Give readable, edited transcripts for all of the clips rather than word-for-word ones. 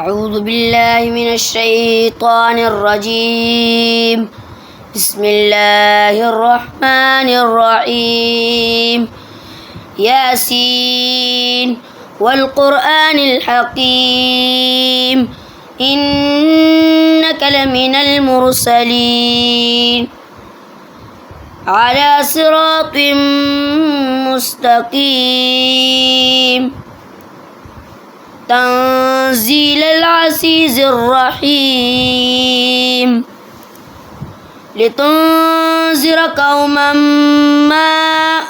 أعوذ بالله من الشيطان الرجيم. بسم الله الرحمن الرحيم. ياسين والقرآن الحكيم إنك لمن المرسلين على صراط مستقيم تنزيل العزيز الرحيم لتنذر قوما ما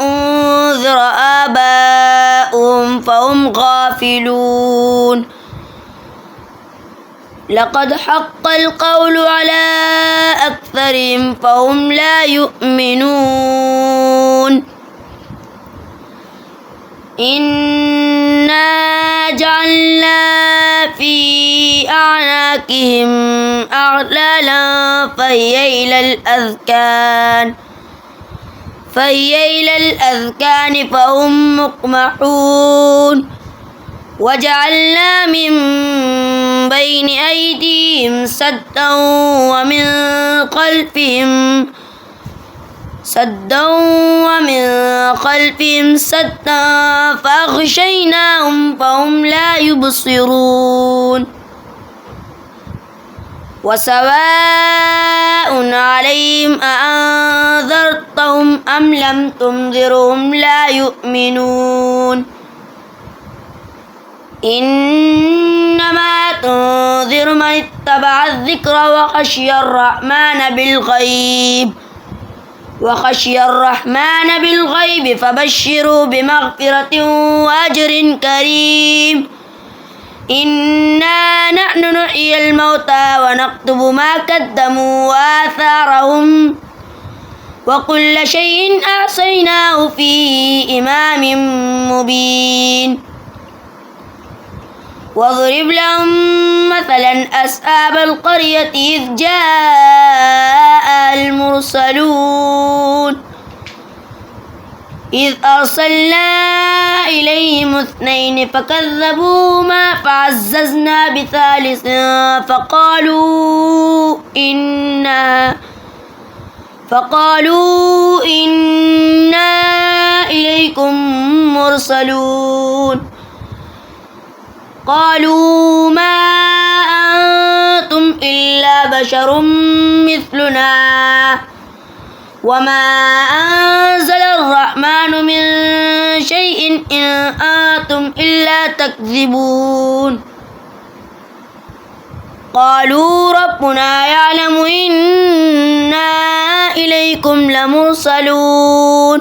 أنذر آباؤهم فهم غافلون لقد حق القول على أكثرهم فهم لا يؤمنون إنا جعلنا في أعناقهم أغلالا فهي إلى الأذقان فهم مقمحون وجعلنا من بين أيديهم سدا ومن خلفهم سدا فأغشيناهم فهم لا يبصرون وسواء عليهم أأنذرتهم أم لم تنذرهم لا يؤمنون إنما تنذر من اتبع الذكر وخشي الرحمن بالغيب فبشروا بمغفرة وأجر كريم إنا نحن نحيي الموتى ونكتب ما قدموا وآثارهم وكل شيء أحصيناه في إمام مبين واضرب لهم مثلا أصحاب القرية إذ جاء المرسلون إذ أرسلنا إليهم 2 فكذبوهما فعززنا بثالث فقالوا إنا إليكم مرسلون قالوا ما أنتم إلا بشر مثلنا وما أنزل الرحمن من شيء إن أنتم إلا تكذبون قالوا ربنا يعلم إنا إليكم لمرسلون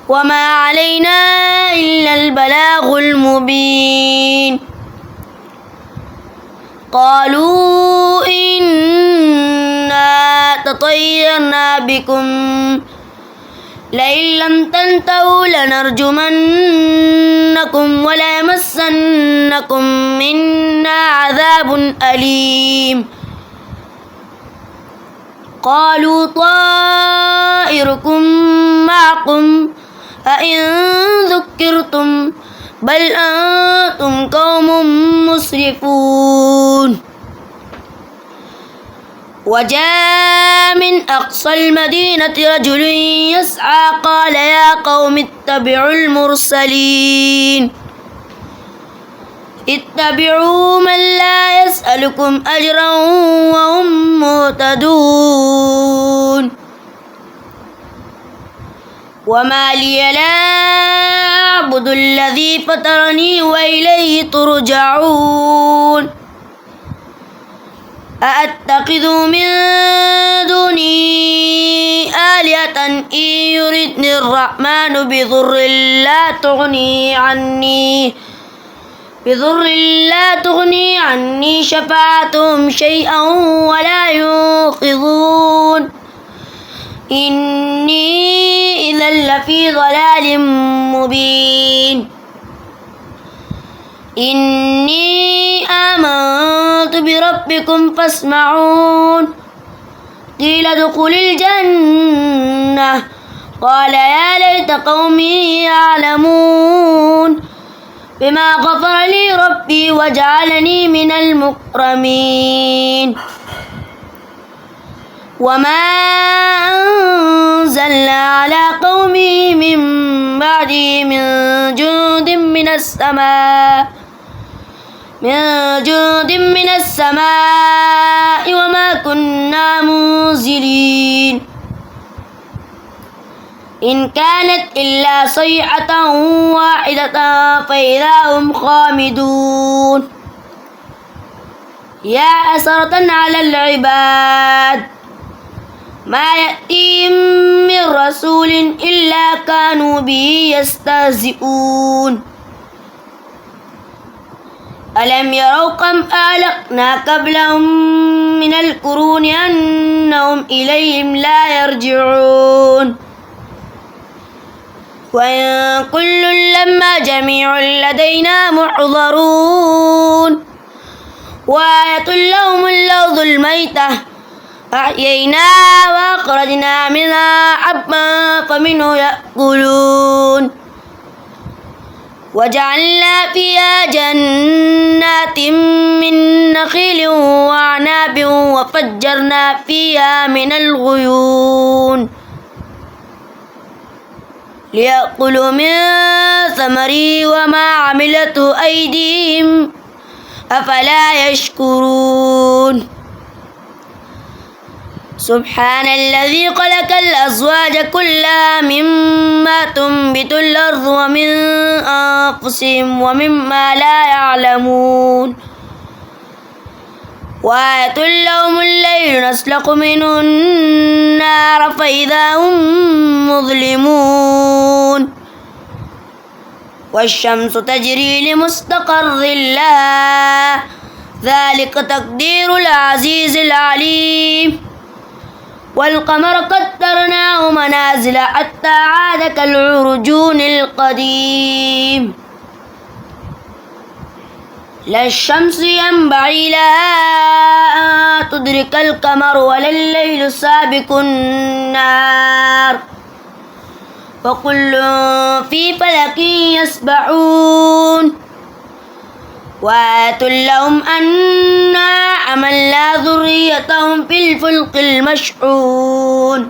وما علينا إلا البلاغ المبين قالوا إنا تطيرنا بكم لئن لم تنتهوا لنرجمنكم وليمسنكم منا عذاب أليم قالوا طائركم معكم أئن ذكرتم بل أنتم قوم مسرفون وجاء من أقصى المدينة رجل يسعى قال يا قوم اتبعوا المرسلين اتبعوا من لا يسألكم أجرا وهم مهتدون وما لي لا أعبد الذي فطرني وإليه ترجعون أأتخذ من دوني آلهة إن يردني الرحمن بضر لا تغني عني شفاعتهم شيئا ولا ينقذون إني إذا لفي ضلال مبين إني آمنت بربكم فاسمعون قيل ادخل الجنة قال يا ليت قومي يعلمون بما غفر لي ربي وجعلني من المكرمين وما أنزلنا على قومه من بعده من جند من السماء وما كنا منزلين إن كانت إلا صيحة واحدة فإذا هم خامدون يا حسرة على العباد ما يأتيهم من رسول إلا كانوا به يستهزئون ألم يروا كم أهلكنا قبلهم من القرون أنهم إليهم لا يرجعون وإن كل لما جميع لدينا محضرون وآية لهم الأرض الميتة أحييناها وأخرجنا منها حبا فمنه يأكلون وجعلنا فيها جنات من نخيل وأعناب وفجرنا فيها من العيون ليأكلوا من ثمره وما عملته أيديهم أفلا يشكرون سبحان الذي خلق الأزواج كلها مما تنبت الأرض ومن أنفسهم ومما لا يعلمون وآية لهم الليل نسلخ منه النار فإذا هم مظلمون والشمس تجري لمستقر لها ذلك تقدير العزيز العليم والقمر قدرناه منازل حتى عاد كالعرجون القديم لا الشمس ينبغي لها أن تدرك القمر ولا الليل سابق النهار وكل في فلك يسبحون وآية لهم أنا حملنا ذريتهم في الفلك المشحون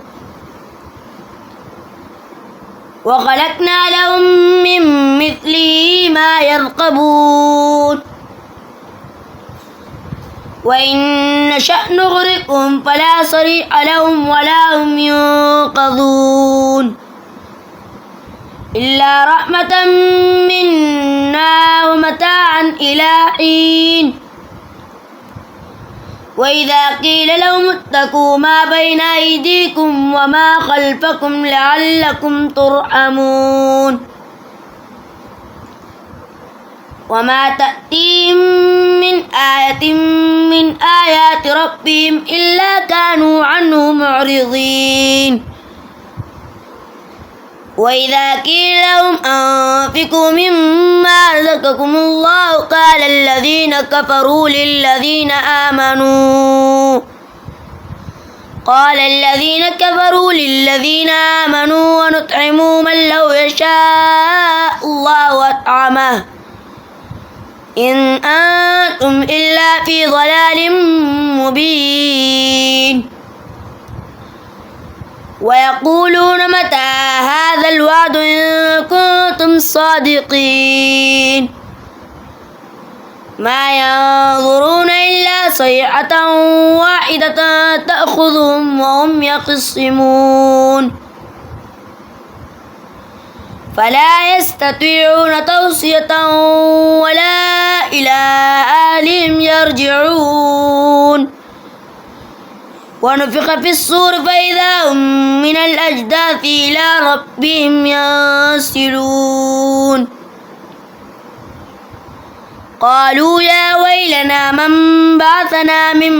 وخلقنا لهم من مثله ما يركبون وإن نشأ نغرقهم فلا صريخ لهم ولا هم ينقذون إلا رحمة منا ومتاعا إلى حين وإذا قيل لهم اتقوا ما بين أيديكم وما خلفكم لعلكم ترحمون وما تأتيهم من آية من آيات ربهم إلا كانوا عنه معرضين وإذا قيل لهم أنفقوا مما رزقكم الله قال الذين كفروا للذين آمنوا ونطعم من لو يشاء الله أطعمه إن أنتم إلا في ضلال مبين ويقولون متى هذا الوعد إن كنتم صادقين ما ينظرون إلا صيحة واحدة تأخذهم وهم يخصمون فلا يستطيعون توصية ولا إلى أهلهم يرجعون ونفخ في الصور فإذا هم من الأجداث إلى ربهم ينسلون قالوا يا ويلنا من بعثنا من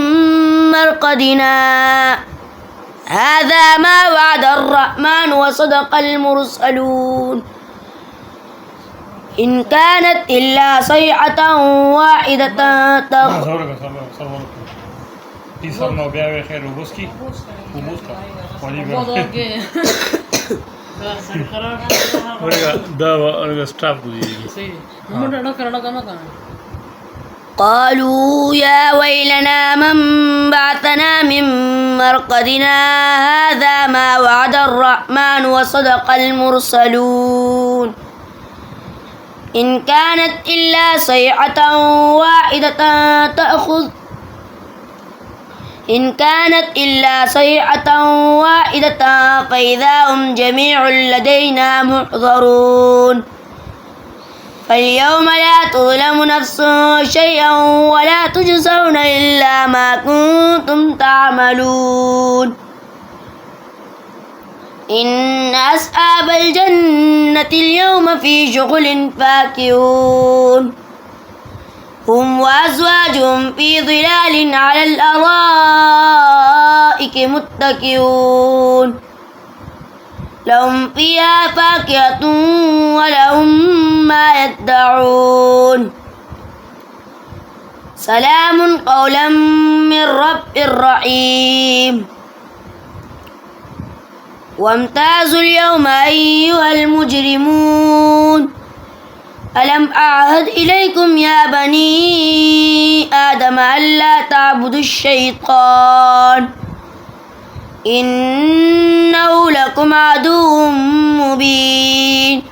مرقدنا هذا ما وعد الرحمن وصدق المرسلون إن كانت إلا صيحة واحدة قالوا يا ويلنا من بعثنا من مرقدنا هذا ما وعد الرحمن وصدق المرسلون إن كانت إلا صيحة واحدة فإذا هم جميع لدينا محضرون فاليوم لا تظلم نفس شيئا ولا تجزون إلا ما كنتم تعملون إن أصحاب الجنة اليوم في شغل فاكهون هم وأزواجهم في ظلال على الأرائك متكئون لهم فيها فاكهة ولهم ما يدعون سلام قولا من رب رحيم وامتازوا اليوم أيها المجرمون ألم أعهد إليكم يا بني آدم ألا تعبدوا الشيطان إنه لكم عدو مبين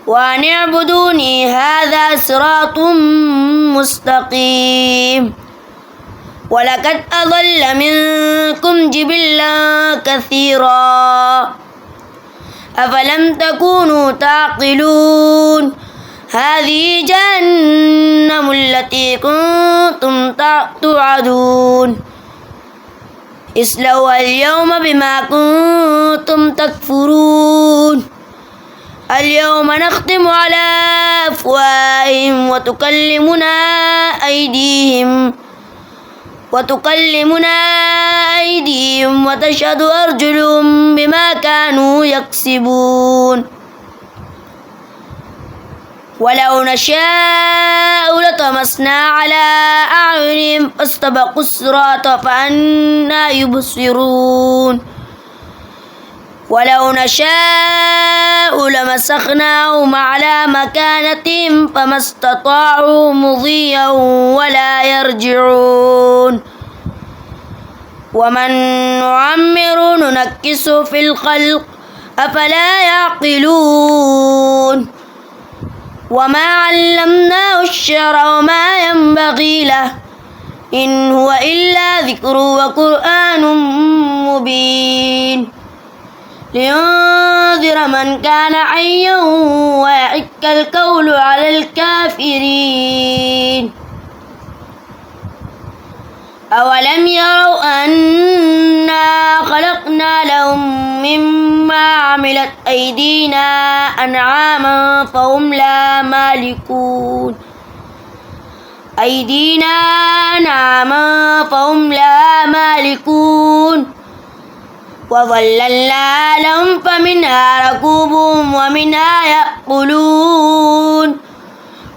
وأن اعبدوني هذا صراط مستقيم ولقد أضل منكم جبلا كثيرا أفلم تكونوا تعقلون هذه جهنم التي كنتم توعدون اصلوها اليوم بما كنتم تكفرون اليوم نختم على أفواههم وتكلمنا أيديهم وتشهد أرجلهم بما كانوا يكسبون ولو نشاء لطمسنا على أعينهم فاستبقوا الصراط فأنى يبصرون ولو نشاء لمسخناهم على مكانتهم فما استطاعوا مضيا ولا يرجعون ومن نعمر ننكسه في الخلق أفلا يعقلون وما علمناه الشعر وما ينبغي له إن هو إلا ذكر وقرآن مبين لينذر من كان حيا ويحق القول على الكافرين أولم يروا أنا خلقنا لهم مما عملت أيدينا أنعاما فهم لا مالكون وظللنا لهم فمنها ركوبهم ومنها يأكلون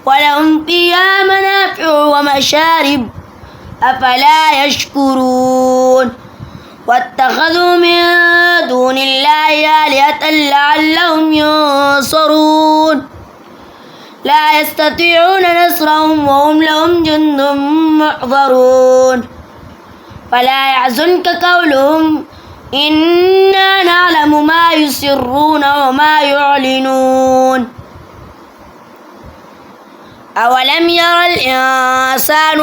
ولهم فيها منافع ومشارب أفلا يشكرون واتخذوا من دون الله آلهة لعلهم ينصرون لا يستطيعون نصرهم وهم لهم جند محضرون فلا يحزنك قولهم إنا نعلم ما يسرون وما يعلنون أولم ير الإنسان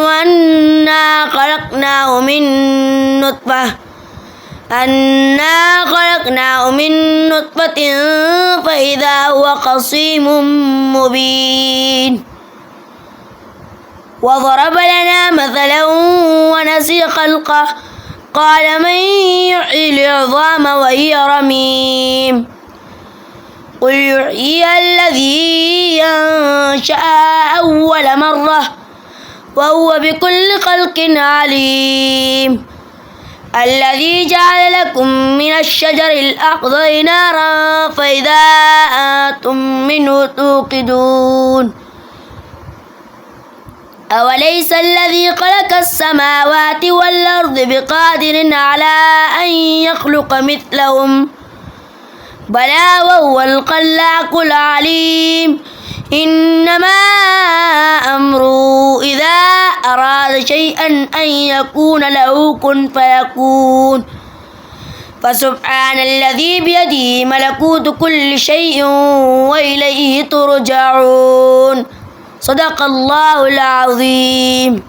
أنا خلقناه من نطفة فإذا هو خصيم مبين وضرب لنا مثلا ونسي خلقه قال من يحيي العظام وهي رميم قل يحييها الذي أنشأها أول مرة وهو بكل خلق عليم الذي جعل لكم من الشجر الأخضر نارا فإذا أنتم منه توقدون أوليس الذي خلق السماوات والأرض بقادر على أن يخلق مثلهم بلى وهو الخلاق العليم إنما أمره إذا أراد شيئا أن يقول له كن فيكون فسبحان الذي بيده ملكوت كل شيء وإليه ترجعون صدق الله العظيم.